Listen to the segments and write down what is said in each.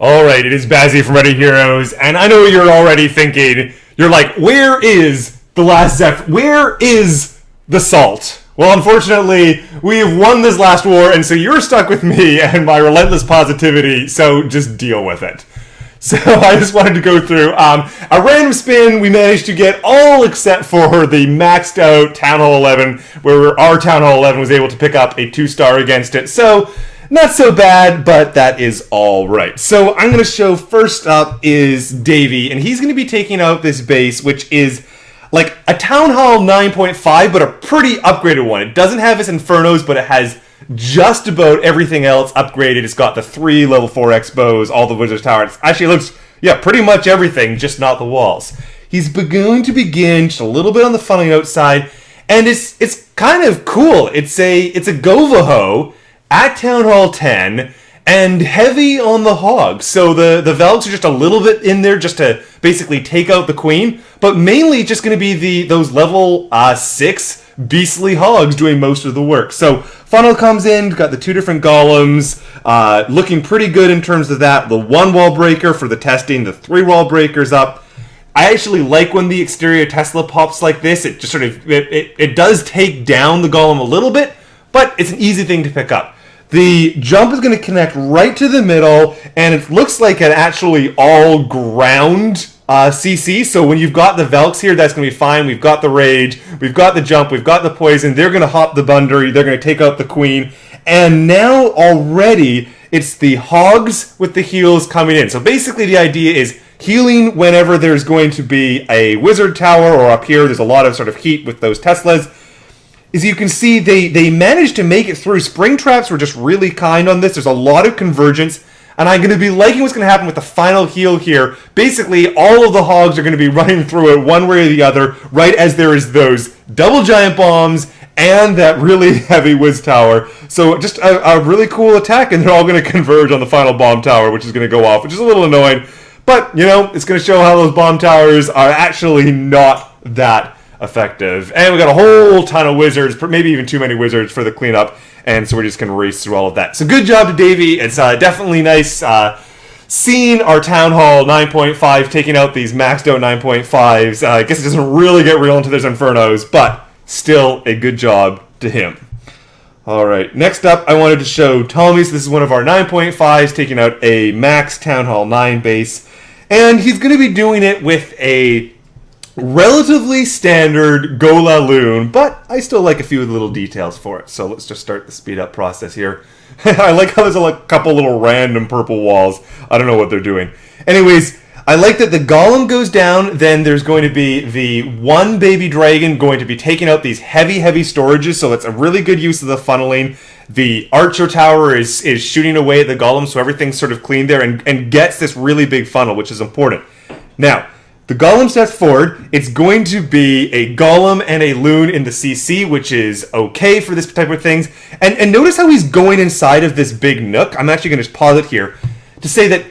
Alright, it is Bazzy from Ready Heroes, and I know you're already thinking, you're like, where is the last Zephyr? Where is the salt? Well, unfortunately, we have won this last war, and so you're stuck with me and my relentless positivity, so just deal with it. So I just wanted to go through a random spin. We managed to get all except for the maxed out Town Hall 11, where our Town Hall 11 was able to pick up a 2-star against it. So not so bad, but that is all right. So I'm going to show first up is Davy, and he's going to be taking out this base, which is like a Town Hall 9.5, but a pretty upgraded one. It doesn't have its Infernos, but it has just about everything else upgraded. It's got the 3 level 4 X bows, all the Wizard's Tower. It actually looks, pretty much everything, just not the walls. He's going to begin just a little bit on the funneling outside, and it's kind of cool. It's a govaho at Town Hall 10, and heavy on the hogs. So the Velks are just a little bit in there just to basically take out the queen, but mainly just going to be those level 6 beastly hogs doing most of the work. So funnel comes in, got the 2 different golems, looking pretty good in terms of that. The 1 wall breaker for the testing, the 3 wall breakers up. I actually like when the exterior Tesla pops like this. It just sort of, it does take down the golem a little bit, but it's an easy thing to pick up. The jump is going to connect right to the middle, and it looks like an actually all-ground CC. So when you've got the Velks here, that's going to be fine. We've got the Rage, we've got the jump, we've got the Poison. They're going to hop the Bundery, they're going to take out the Queen. And now already, it's the Hogs with the heals coming in. So basically the idea is healing whenever there's going to be a Wizard Tower, or up here, there's a lot of sort of heat with those Teslas. As you can see, they managed to make it through. Spring Traps were just really kind on this. There's a lot of convergence, and I'm going to be liking what's going to happen with the final heal here. Basically, all of the hogs are going to be running through it one way or the other, right as there is those double giant bombs and that really heavy Wiz Tower. So just a really cool attack, and they're all going to converge on the final bomb tower, which is going to go off, which is a little annoying. But, it's going to show how those bomb towers are actually not that effective. And we got a whole ton of wizards, maybe even too many wizards for the cleanup, and so we're just going to race through all of that. So good job to Davy. It's definitely nice seeing our Town Hall 9.5 taking out these maxed out 9.5s. I guess it doesn't really get real until there's Infernos, but still a good job to him. Alright, next up I wanted to show Tommy. So this is one of our 9.5s taking out a max Town Hall 9 base, and he's going to be doing it with a relatively standard Gola Loon, but I still like a few little details for it. So let's just start the speed up process here. I like how there's a couple little random purple walls. I don't know what they're doing. Anyways, I like that the Golem goes down, then there's going to be the 1 baby dragon going to be taking out these heavy storages, so it's a really good use of the funneling. The Archer Tower is shooting away at the Golem, so everything's sort of clean there and gets this really big funnel, which is important. Now, the Golem steps forward. It's going to be a Golem and a Loon in the CC, which is okay for this type of things. And notice how he's going inside of this big nook. I'm actually going to just pause it here to say that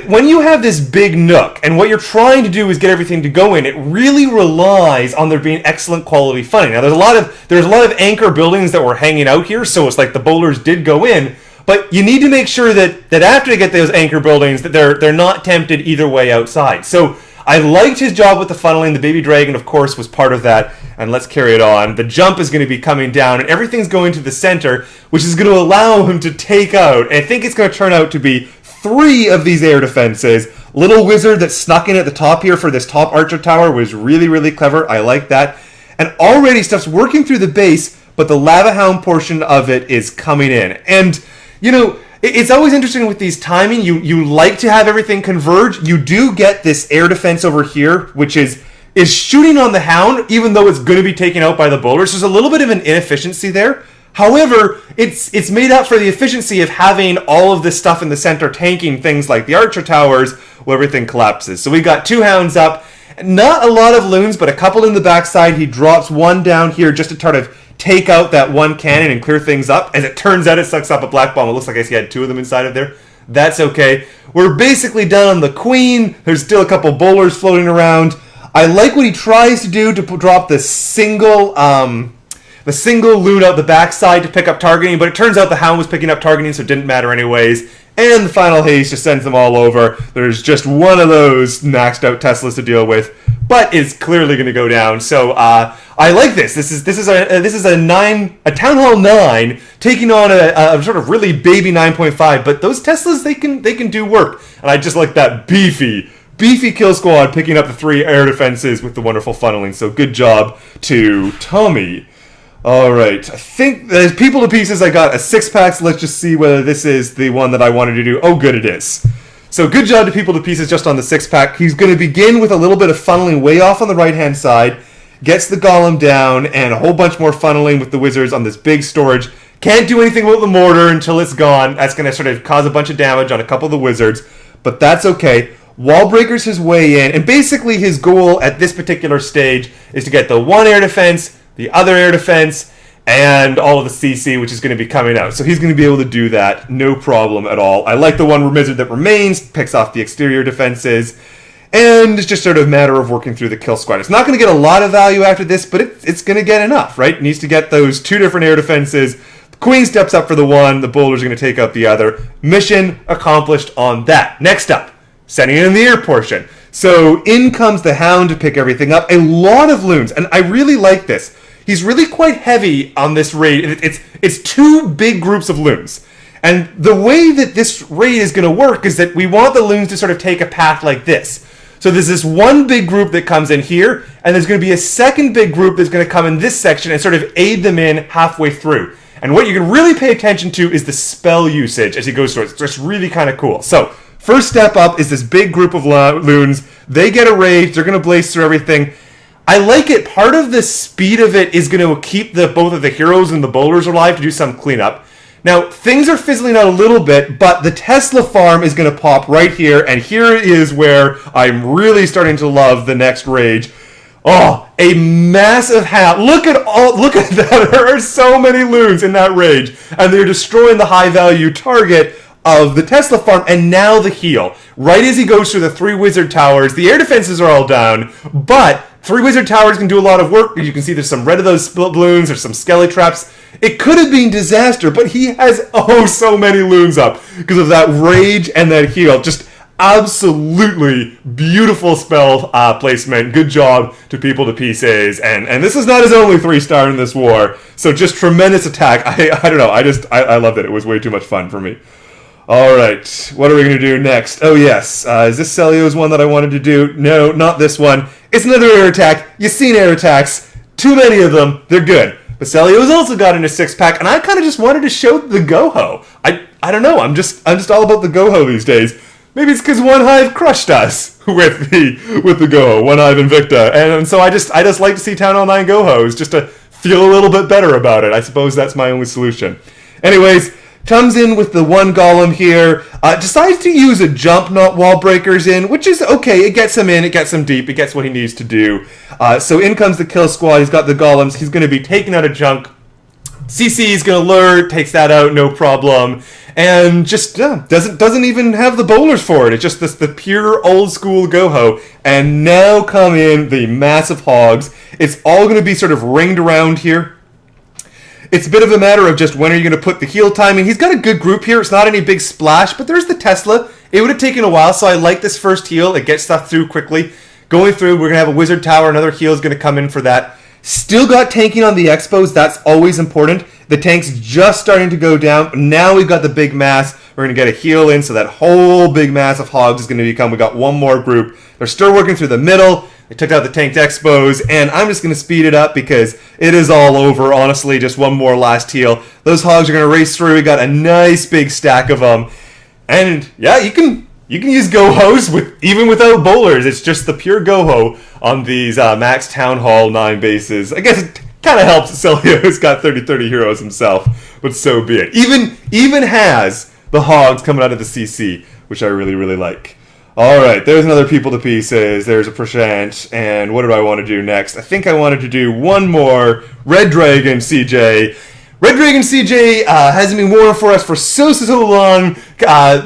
when you have this big nook, and what you're trying to do is get everything to go in, it really relies on there being excellent quality funding. Now, there's a lot of anchor buildings that were hanging out here, so it's like the bowlers did go in, but you need to make sure that after they get those anchor buildings, that they're not tempted either way outside. So I liked his job with the funneling. The baby dragon, of course, was part of that. And let's carry it on. The jump is going to be coming down, and everything's going to the center, which is going to allow him to take out, and I think it's going to turn out to be 3 of these air defenses. Little wizard that snuck in at the top here for this top Archer Tower was really, really clever. I like that. And already stuff's working through the base, but the Lava Hound portion of it is coming in. And, it's always interesting with these timing. You like to have everything converge. You do get this air defense over here, which is shooting on the Hound, even though it's going to be taken out by the bowlers. There's a little bit of an inefficiency there. However, it's made up for the efficiency of having all of this stuff in the center tanking things like the Archer Towers, where everything collapses. So we got 2 Hounds up. Not a lot of Loons, but a couple in the backside. He drops 1 down here just to sort of take out that 1 cannon and clear things up. As it turns out, it sucks up a black bomb. It looks like I see he had 2 of them inside of there. That's okay. We're basically done on the Queen. There's still a couple bowlers floating around. I like what he tries to do to drop the single Loon out the backside to pick up targeting, but it turns out the Hound was picking up targeting, so it didn't matter anyways. and the final haste just sends them all over. There's just one of those maxed out Teslas to deal with, but it's clearly going to go down. So I like this. This is a Town Hall 9 taking on a sort of really baby 9.5, but those Teslas they can do work, and I just like that beefy kill squad picking up the 3 air defenses with the wonderful funneling. So good job to Tommy. All right, I think there's people to pieces. I got a 6-pack, so let's just see whether this is the one that I wanted to do. Oh, good, it is. So good job to people to pieces just on the 6-pack. He's going to begin with a little bit of funneling way off on the right-hand side, gets the golem down, and a whole bunch more funneling with the wizards on this big storage. Can't do anything with the mortar until it's gone. That's going to sort of cause a bunch of damage on a couple of the wizards, but that's okay. Wall breakers his way in, and basically his goal at this particular stage is to get the 1 air defense, the other air defense, and all of the CC, which is going to be coming out. So he's going to be able to do that, no problem at all. I like the one wizard that remains, picks off the exterior defenses, and it's just sort of a matter of working through the kill squad. It's not going to get a lot of value after this, but it's going to get enough, right? It needs to get those 2 different air defenses. The queen steps up for the 1, the boulders are going to take out the other. Mission accomplished on that. Next up, sending in the air portion. So in comes the hound to pick everything up. A lot of loons, and I really like this. He's really quite heavy on this raid. It's 2 big groups of loons. And the way that this raid is going to work is that we want the loons to sort of take a path like this. So there's this one big group that comes in here, and there's going to be a second big group that's going to come in this section and sort of aid them in halfway through. And what you can really pay attention to is the spell usage as he goes through it. It's just really kind of cool. So first step up is this big group of loons. They get a raid. They're going to blaze through everything. I like it. Part of the speed of it is going to keep both of the heroes and the bowlers alive to do some cleanup. Now, things are fizzling out a little bit, but the Tesla farm is going to pop right here, and here is where I'm really starting to love the next rage. Oh, a massive hat. Look at that. There are so many loons in that rage, and they're destroying the high-value target of the Tesla farm, and now the heal. Right as he goes through the 3 wizard towers, the air defenses are all down, but 3 wizard towers can do a lot of work. You can see there's some red of those balloons, there's some skelly traps. It could have been disaster, but he has so many loons up because of that rage and that heal. Just absolutely beautiful spell placement. Good job to people to pieces. And this is not his only 3-star in this war. So just tremendous attack. I don't know. I loved it. It was way too much fun for me. All right, what are we going to do next? Oh, yes. Is this Celio's one that I wanted to do? No, not this one. It's another air attack. You've seen air attacks. Too many of them. They're good. But Celio's also got in a 6-pack, and I kind of just wanted to show the goho. I don't know. I'm just all about the goho these days. Maybe it's because One Hive crushed us with the goho, One Hive Invicta, and so I just like to see Town Hall 9 gohos just to feel a little bit better about it. I suppose that's my only solution. Anyways. Comes in with the 1 golem here, decides to use a jump, not wall breakers in, which is okay. It gets him in, it gets him deep, it gets what he needs to do. So in comes the kill squad. He's got the golems. He's going to be taking out a junk. CC is going to lure, takes that out, no problem. And just doesn't even have the bowlers for it. It's just the pure old school goho. And now come in the massive hogs. It's all going to be sort of ringed around here. It's a bit of a matter of just when are you going to put the heal timing. He's got a good group here. It's not any big splash, but there's the Tesla. It would have taken a while, so I like this first heal. It gets stuff through quickly. Going through, we're going to have a wizard tower. Another heal is going to come in for that. Still got tanking on the expos. That's always important. The tank's just starting to go down. Now we've got the big mass. We're going to get a heal in, so that whole big mass of hogs is going to become. We got one more group. They're still working through the middle. They took out the tanked expos, and I'm just going to speed it up because it is all over, honestly. Just one more last heal. Those hogs are going to race through. We got a nice big stack of them. And, yeah, you can use gohos even without bowlers. It's just the pure goho on these max Town Hall 9 bases. I guess it kind of helps that Celio's got 30 heroes himself, but so be it. Even has the hogs coming out of the CC, which I really, really like. All right, there's another people to pieces. There's a percent, and what did I want to do next? I think I wanted to do one more Red Dragon CJ. Red Dragon CJ hasn't been worn for us for so long.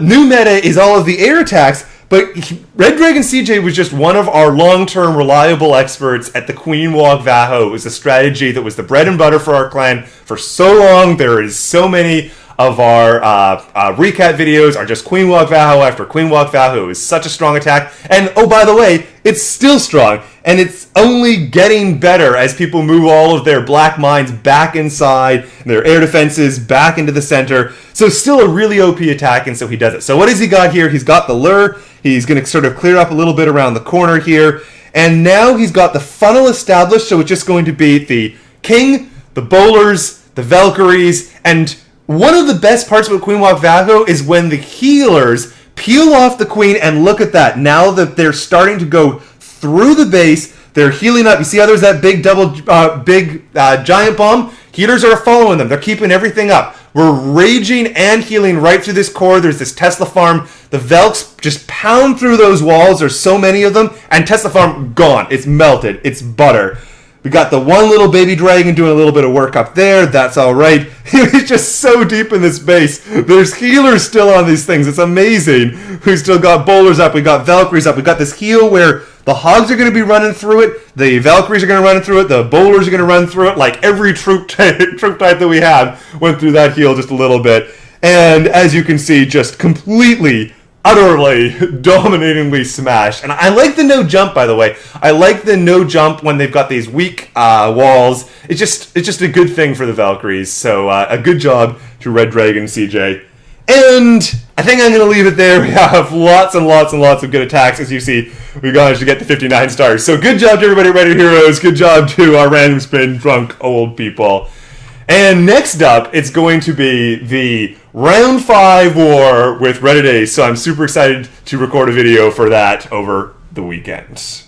New meta is all of the air attacks, but Red Dragon CJ was just one of our long-term reliable experts at the Queen Walk Vaho. It was a strategy that was the bread and butter for our clan for so long. There is so many of our recap videos are just Queen Walk Vaho after Queen Walk Vaho. It was such a strong attack. And, oh, by the way, it's still strong. And it's only getting better as people move all of their black mines back inside, their air defenses back into the center. So still a really OP attack, and so he does it. So what has he got here? He's got the lure. He's going to sort of clear up a little bit around the corner here. And now he's got the funnel established, so it's just going to be the king, the bowlers, the Valkyries, and one of the best parts about Queen Walk Vaho is when the healers peel off the queen, and look at that. Now that they're starting to go through the base, they're healing up. You see how there's that big giant bomb? Healers are following them. They're keeping everything up. We're raging and healing right through this core. There's this Tesla farm. The Velks just pound through those walls. There's so many of them. And Tesla farm gone. It's melted. It's butter. We got the one little baby dragon doing a little bit of work up there. That's all right. He's just so deep in this base. There's healers still on these things. It's amazing. We still got bowlers up. We got Valkyries up. We got this heal where the hogs are going to be running through it. The Valkyries are going to run through it. The bowlers are going to run through it. Like every troop type that we have went through that heal just a little bit. And as you can see, just completely, utterly, dominatingly smashed. And I like the no jump, by the way. I like the no jump when they've got these weak walls. It's just a good thing for the Valkyries. So a good job to Red Dragon CJ. And I think I'm going to leave it there. We have lots and lots and lots of good attacks. As you see, we managed to get to 59 stars. So good job to everybody at Reddit Heroes. Good job to our random spin drunk old people. And next up, it's going to be the Round 5 War with Reddit Ace. So I'm super excited to record a video for that over the weekend.